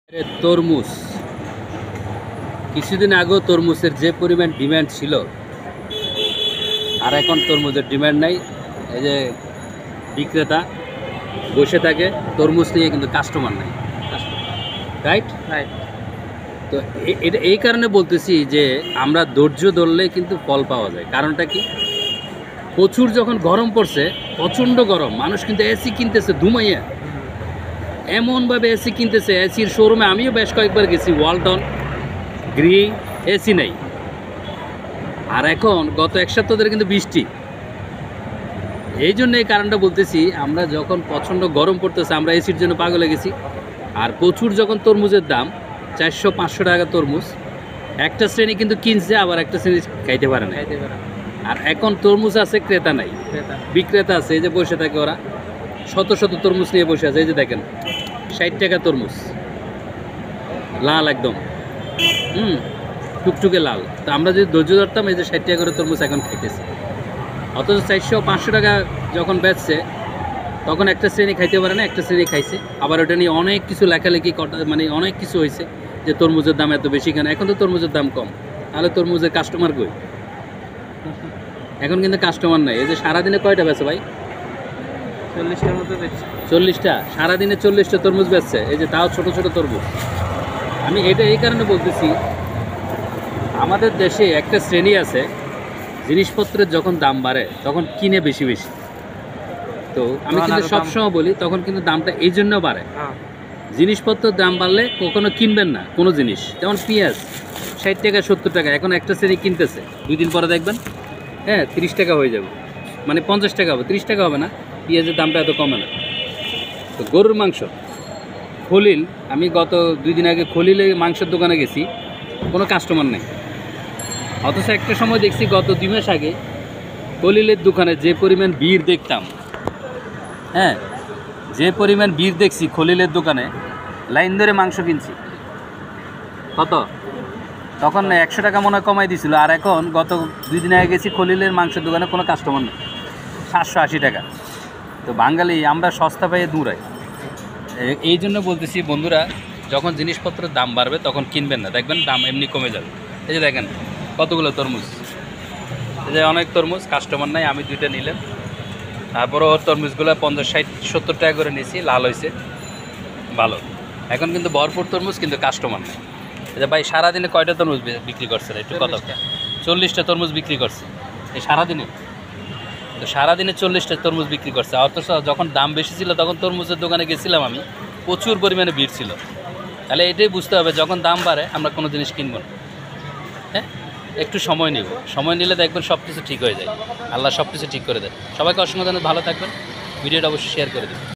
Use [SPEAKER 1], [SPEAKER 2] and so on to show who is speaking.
[SPEAKER 1] তরমুজ কিছুদিন আগেও তরমুজের যে পরিমাণ ডিমান্ড ছিল আর এখন তরমুজের ডিমান্ড নাই। এই যে বিক্রেতা বসে থাকে তরমুজ নিয়ে, কিন্তু কাস্টমার নাই। Right
[SPEAKER 2] right.
[SPEAKER 1] তো এটা এই কারণে বলতেছি যে আমরা ধৈর্য ধরলে কিন্তু ফল পাওয়া যায়। কারণটা কি, প্রচুর যখন গরম পড়ছে, প্রচণ্ড গরম, মানুষ কিন্তু এসি কিনতেছে ধুমাইয়া, এমনভাবে এসি কিনতেছে। এসির শোরুমে আমিও বেশ কয়েকবার গেছি, ওয়ালটন, গ্রি, এসি নেই। আর এখন গত এক সপ্তাহ ধরে কিন্তু বৃষ্টি। এই জন্য এই কারণটা বলতেছি, আমরা যখন প্রচণ্ড গরম পড়তেছে আমরা এসির জন্য পাগল হয়ে গেছি। আর প্রচুর যখন তরমুজের দাম 400-500 টাকা তরমুজ, একটা শ্রেণী কিন্তু কিনছে, আবার একটা শ্রেণী খাইতে পারে না। আর এখন তরমুজ আছে, ক্রেতা নাই, বিক্রেতা আছে। এই যে বসে থাকে ওরা, শত শত তরমুজ নিয়ে বসে আছে। এই যে দেখেন 60 টাকা তরমুজ, লাল একদম, টুকটুকে লাল। তো আমরা যদি ধৈর্য ধরতাম, এই যে 60 টাকা করে তরমুজ এখন খাইতেছে। অথচ 400-500 টাকা যখন বেচছে, তখন একটা শ্রেণী খাইতে পারে না, একটা শ্রেণী খাইছে। আবার ওটা নিয়ে অনেক কিছু লেখালেখি, মানে অনেক কিছু হয়েছে যে তরমুজের দাম এত বেশি কেন। এখন তো তরমুজের দাম কম, তাহলে তরমুজের কাস্টমার কই? এখন কিন্তু কাস্টমার নাই। এই যে সারাদিনে কয়টা বেচে ভাই?
[SPEAKER 2] 40টার মতো বেচছে।
[SPEAKER 1] 40টা? সারাদিনে 40টা তরমুজ বেচছে, এই যে তাও ছোট ছোট তরমুজ। আমি এটা এই কারণে বলতেছি, আমাদের দেশে একটা শ্রেণী আছে, জিনিসপত্রের যখন দাম বাড়ে তখন কিনে বেশি বেশি। তো আমি কিন্তু সবসময় বলি, তখন কিন্তু দামটা এই জন্য বাড়ে। জিনিসপত্রের দাম বাড়লে কখনো কিনবেন না কোনো জিনিস। যেমন পেঁয়াজ 60 টাকা 70 টাকা, এখন একটা শ্রেণী কিনতেছে, 2 দিন পরে দেখবেন 30 টাকা হয়ে যাবে, মানে 50 টাকা হবে, 30 টাকা হবে না। পেঁয়াজের দামটা এত কমে না। তো গরুর মাংস, খলিল, আমি গত 2 দিন আগে খলিলে মাংসের দোকানে গেছি, কোনো কাস্টমার নেই। অথচ একটা সময় দেখছি গত 2 মাস আগে খলিলের দোকানে যে পরিমাণ ভিড় দেখতাম, যে পরিমাণ ভিড় দেখছি খলিলের দোকানে, লাইন ধরে মাংস কিনছি। কত তখন 100 টাকা মনে হয় কমাই দিছিল। আর এখন গত 2 দিন আগে গেছি খলিলের মাংসের দোকানে, কোনো কাস্টমার নেই, 780 টাকা। তো বাঙালি আমরা সস্তা পাইয়ে দূরাই। এই জন্য বলতেছি বন্ধুরা, যখন জিনিসপত্রের দাম বাড়বে তখন কিনবেন না, দেখবেন দাম এমনি কমে যাবে। এই যে দেখেন কতগুলো তরমুজ, এই যে অনেক তরমুজ, কাস্টমার নাই, আমি 2টা নিলাম। তারপরও তরমুজগুলো 50-60-70 টাকা করে নিয়েছি, লাল হয়েছে ভালো। এখন কিন্তু ভরপুর তরমুজ, কিন্তু কাস্টমার নেই। এই যে ভাই সারাদিনে কয়টা তরমুজ বিক্রি করছে? একটু কত? 40টা তরমুজ বিক্রি করছে এই সারাদিনে। তো সারাদিনে 40টা তরমুজ বিক্রি করছে। অথচ যখন দাম বেশি ছিল তখন তরমুজের দোকানে গেছিলাম আমি, প্রচুর পরিমাণে ভিড় ছিল। তাহলে এটাই বুঝতে হবে, যখন দাম বাড়ে আমরা কোনো জিনিস কিনবো না। একটু সময় নেব, সময় নিলে দেখবেন সব কিছু ঠিক হয়ে যায়। আল্লাহ সব কিছু ঠিক করে দেয়। সবাইকে অসংখ্য ধন্যবাদ, ভালো থাকবেন। ভিডিওটা অবশ্যই শেয়ার করে দেবেন।